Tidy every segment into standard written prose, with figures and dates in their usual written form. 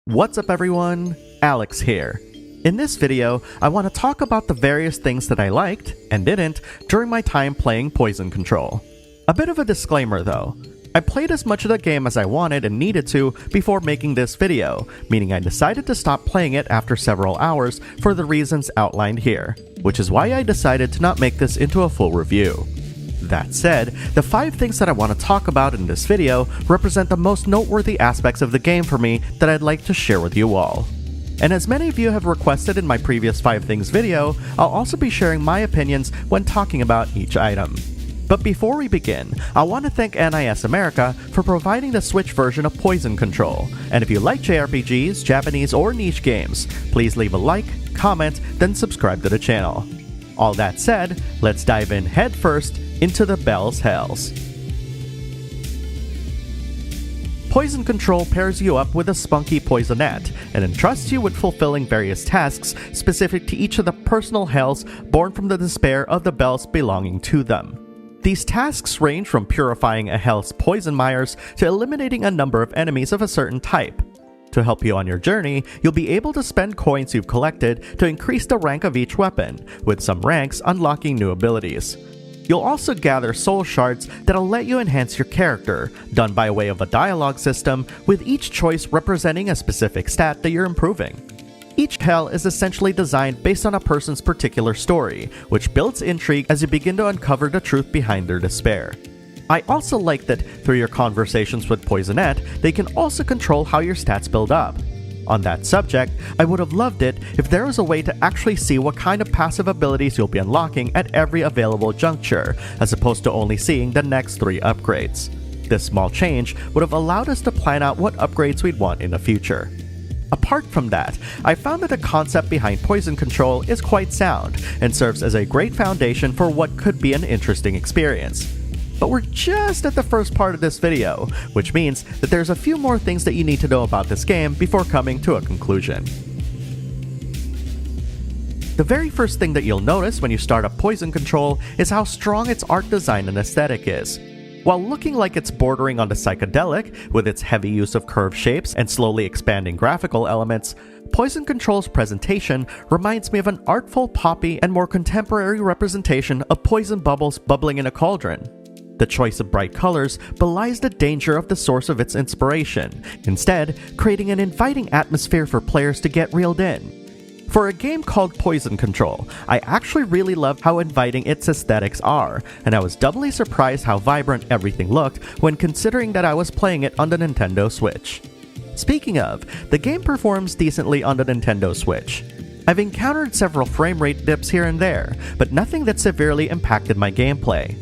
What's up everyone, Alex here. In this video, I want to talk about the various things that I liked and didn't during my time playing Poison Control. A bit of a disclaimer though, I played as much of the game as I wanted and needed to before making this video, meaning I decided to stop playing it after several hours for the reasons outlined here, which is why I decided to not make this into a full review. That said, the 5 things that I want to talk about in this video represent the most noteworthy aspects of the game for me that I'd like to share with you all. And as many of you have requested in my previous 5 things video, I'll also be sharing my opinions when talking about each item. But before we begin, I want to thank NIS America for providing the Switch version of Poison Control, and if you like JRPGs, Japanese, or niche games, please leave a like, comment, then subscribe to the channel. All that said, let's dive in headfirst into the Bell's Hells. Poison Control pairs you up with a spunky poisonette and entrusts you with fulfilling various tasks specific to each of the personal hells born from the despair of the bells belonging to them. These tasks range from purifying a hell's poison mires to eliminating a number of enemies of a certain type. To help you on your journey, you'll be able to spend coins you've collected to increase the rank of each weapon, with some ranks unlocking new abilities. You'll also gather soul shards that'll let you enhance your character, done by way of a dialogue system, with each choice representing a specific stat that you're improving. Each hell is essentially designed based on a person's particular story, which builds intrigue as you begin to uncover the truth behind their despair. I also like that through your conversations with Poisonette, they can also control how your stats build up. On that subject, I would have loved it if there was a way to actually see what kind of passive abilities you'll be unlocking at every available juncture, as opposed to only seeing the next 3 upgrades. This small change would have allowed us to plan out what upgrades we'd want in the future. Apart from that, I found that the concept behind Poison Control is quite sound, and serves as a great foundation for what could be an interesting experience. But we're just at the first part of this video, which means that there's a few more things that you need to know about this game before coming to a conclusion. The very first thing that you'll notice when you start up Poison Control is how strong its art design and aesthetic is. While looking like it's bordering on the psychedelic, with its heavy use of curved shapes and slowly expanding graphical elements, Poison Control's presentation reminds me of an artful, poppy, and more contemporary representation of poison bubbles bubbling in a cauldron. The choice of bright colors belies the danger of the source of its inspiration, instead creating an inviting atmosphere for players to get reeled in. For a game called Poison Control, I actually really love how inviting its aesthetics are, and I was doubly surprised how vibrant everything looked when considering that I was playing it on the Nintendo Switch. Speaking of, the game performs decently on the Nintendo Switch. I've encountered several frame rate dips here and there, but nothing that severely impacted my gameplay.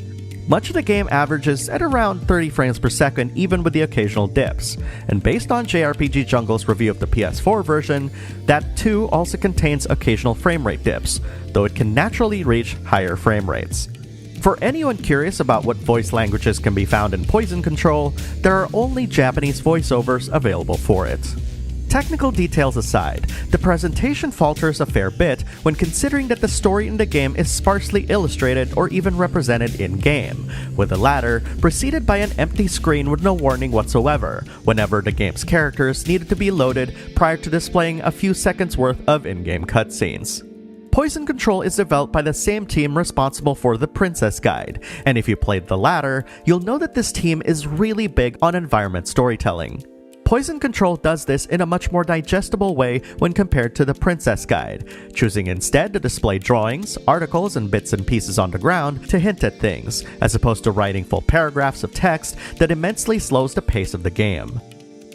Much of the game averages at around 30 frames per second even with the occasional dips, and based on JRPG Jungle's review of the PS4 version, that too also contains occasional frame rate dips, though it can naturally reach higher frame rates. For anyone curious about what voice languages can be found in Poison Control, there are only Japanese voiceovers available for it. Technical details aside, the presentation falters a fair bit when considering that the story in the game is sparsely illustrated or even represented in-game, with the latter preceded by an empty screen with no warning whatsoever whenever the game's characters needed to be loaded prior to displaying a few seconds worth of in-game cutscenes. Poison Control is developed by the same team responsible for the Princess Guide, and if you played the latter, you'll know that this team is really big on environment storytelling. Poison Control does this in a much more digestible way when compared to the Princess Guide, choosing instead to display drawings, articles, and bits and pieces on the ground to hint at things, as opposed to writing full paragraphs of text that immensely slows the pace of the game.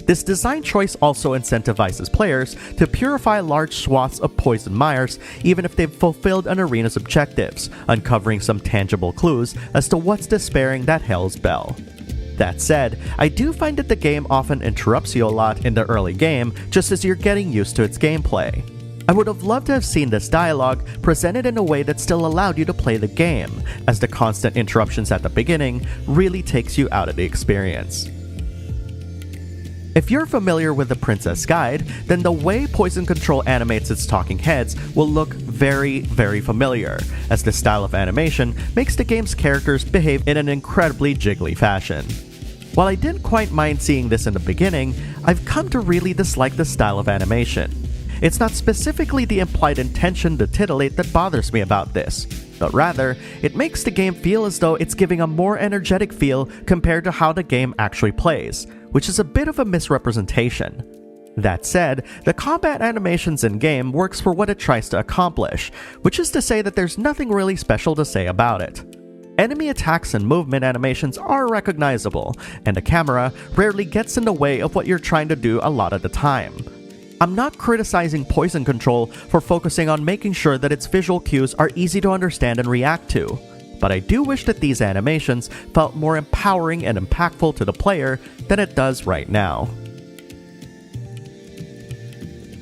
This design choice also incentivizes players to purify large swaths of poison mires even if they've fulfilled an arena's objectives, uncovering some tangible clues as to what's despairing that hell's bell. That said, I do find that the game often interrupts you a lot in the early game just as you're getting used to its gameplay. I would have loved to have seen this dialogue presented in a way that still allowed you to play the game, as the constant interruptions at the beginning really takes you out of the experience. If you're familiar with the Princess Guide, then the way Poison Control animates its talking heads will look very, very familiar, as this style of animation makes the game's characters behave in an incredibly jiggly fashion. While I didn't quite mind seeing this in the beginning, I've come to really dislike the style of animation. It's not specifically the implied intention to titillate that bothers me about this, but rather, it makes the game feel as though it's giving a more energetic feel compared to how the game actually plays, which is a bit of a misrepresentation. That said, the combat animations in-game works for what it tries to accomplish, which is to say that there's nothing really special to say about it. Enemy attacks and movement animations are recognizable, and the camera rarely gets in the way of what you're trying to do a lot of the time. I'm not criticizing Poison Control for focusing on making sure that its visual cues are easy to understand and react to, but I do wish that these animations felt more empowering and impactful to the player than it does right now.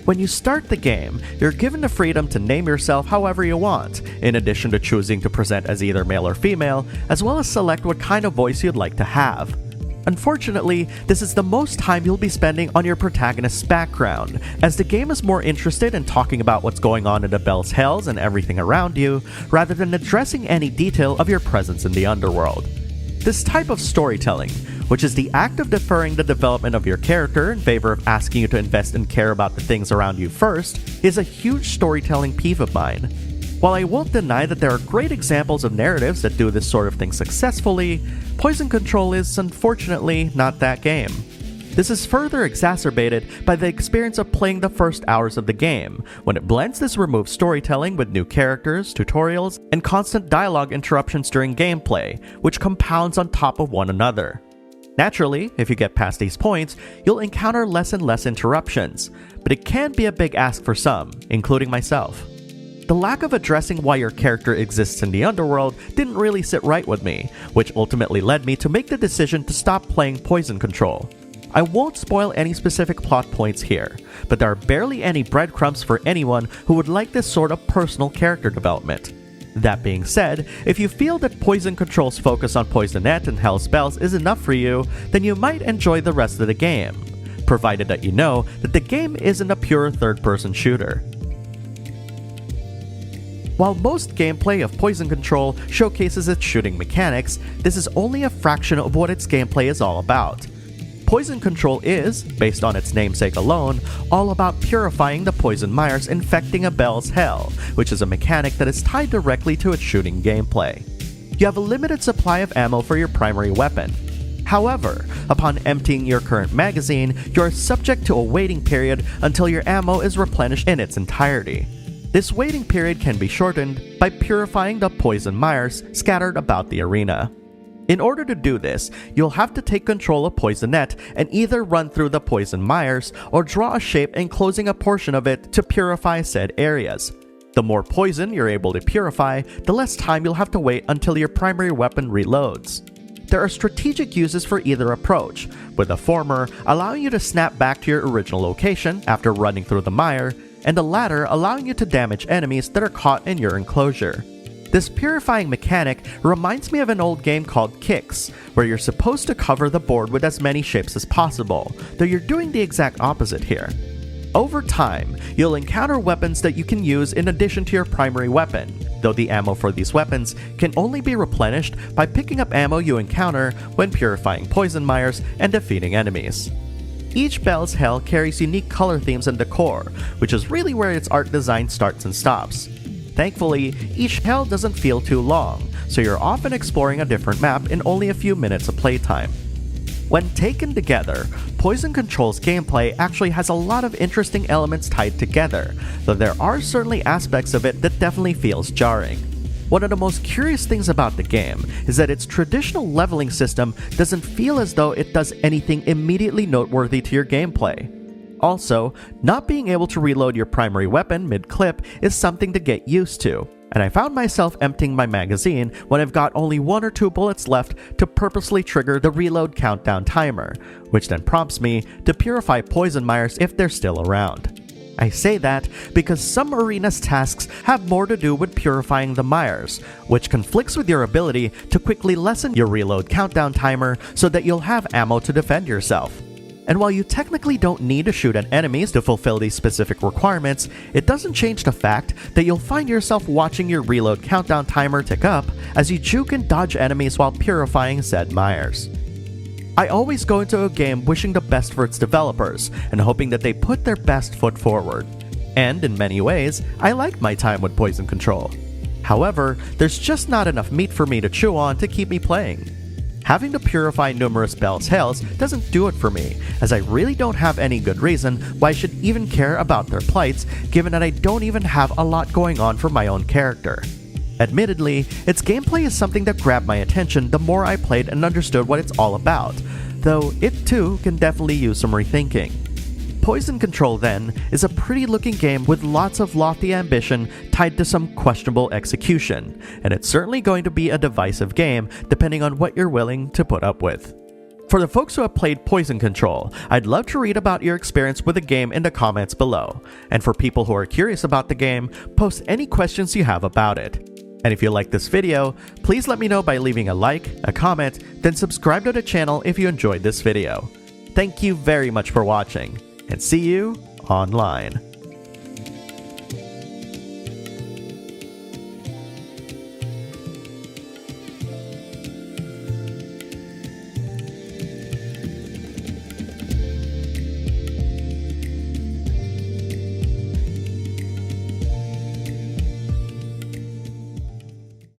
When you start the game, you're given the freedom to name yourself however you want, in addition to choosing to present as either male or female, as well as select what kind of voice you'd like to have. Unfortunately, this is the most time you'll be spending on your protagonist's background, as the game is more interested in talking about what's going on in the Bell's Hells and everything around you, rather than addressing any detail of your presence in the underworld. This type of storytelling, which is the act of deferring the development of your character in favor of asking you to invest and care about the things around you first, is a huge storytelling peeve of mine. While I won't deny that there are great examples of narratives that do this sort of thing successfully, Poison Control is unfortunately not that game. This is further exacerbated by the experience of playing the first hours of the game, when it blends this removed storytelling with new characters, tutorials, and constant dialogue interruptions during gameplay, which compounds on top of one another. Naturally, if you get past these points, you'll encounter less and less interruptions, but it can be a big ask for some, including myself. The lack of addressing why your character exists in the underworld didn't really sit right with me, which ultimately led me to make the decision to stop playing Poison Control. I won't spoil any specific plot points here, but there are barely any breadcrumbs for anyone who would like this sort of personal character development. That being said, if you feel that Poison Control's focus on Poisonette and Hell Spells is enough for you, then you might enjoy the rest of the game, provided that you know that the game isn't a pure third-person shooter. While most gameplay of Poison Control showcases its shooting mechanics, this is only a fraction of what its gameplay is all about. Poison Control is, based on its namesake alone, all about purifying the poison mires infecting a Bell's Hell, which is a mechanic that is tied directly to its shooting gameplay. You have a limited supply of ammo for your primary weapon. However, upon emptying your current magazine, you are subject to a waiting period until your ammo is replenished in its entirety. This waiting period can be shortened by purifying the poison mires scattered about the arena. In order to do this, you'll have to take control of Poisonette and either run through the poison mires or draw a shape enclosing a portion of it to purify said areas. The more poison you're able to purify, the less time you'll have to wait until your primary weapon reloads. There are strategic uses for either approach, with the former allowing you to snap back to your original location after running through the mire, and the latter allowing you to damage enemies that are caught in your enclosure. This purifying mechanic reminds me of an old game called Kicks, where you're supposed to cover the board with as many shapes as possible, though you're doing the exact opposite here. Over time, you'll encounter weapons that you can use in addition to your primary weapon, though the ammo for these weapons can only be replenished by picking up ammo you encounter when purifying poison mires and defeating enemies. Each Bell's Hell carries unique color themes and decor, which is really where its art design starts and stops. Thankfully, each hell doesn't feel too long, so you're often exploring a different map in only a few minutes of playtime. When taken together, Poison Control's gameplay actually has a lot of interesting elements tied together, though there are certainly aspects of it that definitely feels jarring. One of the most curious things about the game is that its traditional leveling system doesn't feel as though it does anything immediately noteworthy to your gameplay. Also, not being able to reload your primary weapon mid-clip is something to get used to, and I found myself emptying my magazine when I've got only 1 or 2 bullets left to purposely trigger the reload countdown timer, which then prompts me to purify poison mires if they're still around. I say that because some arena's tasks have more to do with purifying the mires, which conflicts with your ability to quickly lessen your reload countdown timer so that you'll have ammo to defend yourself. And while you technically don't need to shoot at enemies to fulfill these specific requirements, it doesn't change the fact that you'll find yourself watching your reload countdown timer tick up as you juke and dodge enemies while purifying said mires. I always go into a game wishing the best for its developers and hoping that they put their best foot forward. And in many ways, I liked my time with Poison Control. However, there's just not enough meat for me to chew on to keep me playing. Having to purify numerous Bell's Hells doesn't do it for me, as I really don't have any good reason why I should even care about their plights, given that I don't even have a lot going on for my own character. Admittedly, its gameplay is something that grabbed my attention the more I played and understood what it's all about, though it too can definitely use some rethinking. Poison Control, then, is a pretty looking game with lots of lofty ambition tied to some questionable execution, and it's certainly going to be a divisive game depending on what you're willing to put up with. For the folks who have played Poison Control, I'd love to read about your experience with the game in the comments below, and for people who are curious about the game, post any questions you have about it. And if you like this video, please let me know by leaving a like, a comment, then subscribe to the channel if you enjoyed this video. Thank you very much for watching, and see you online.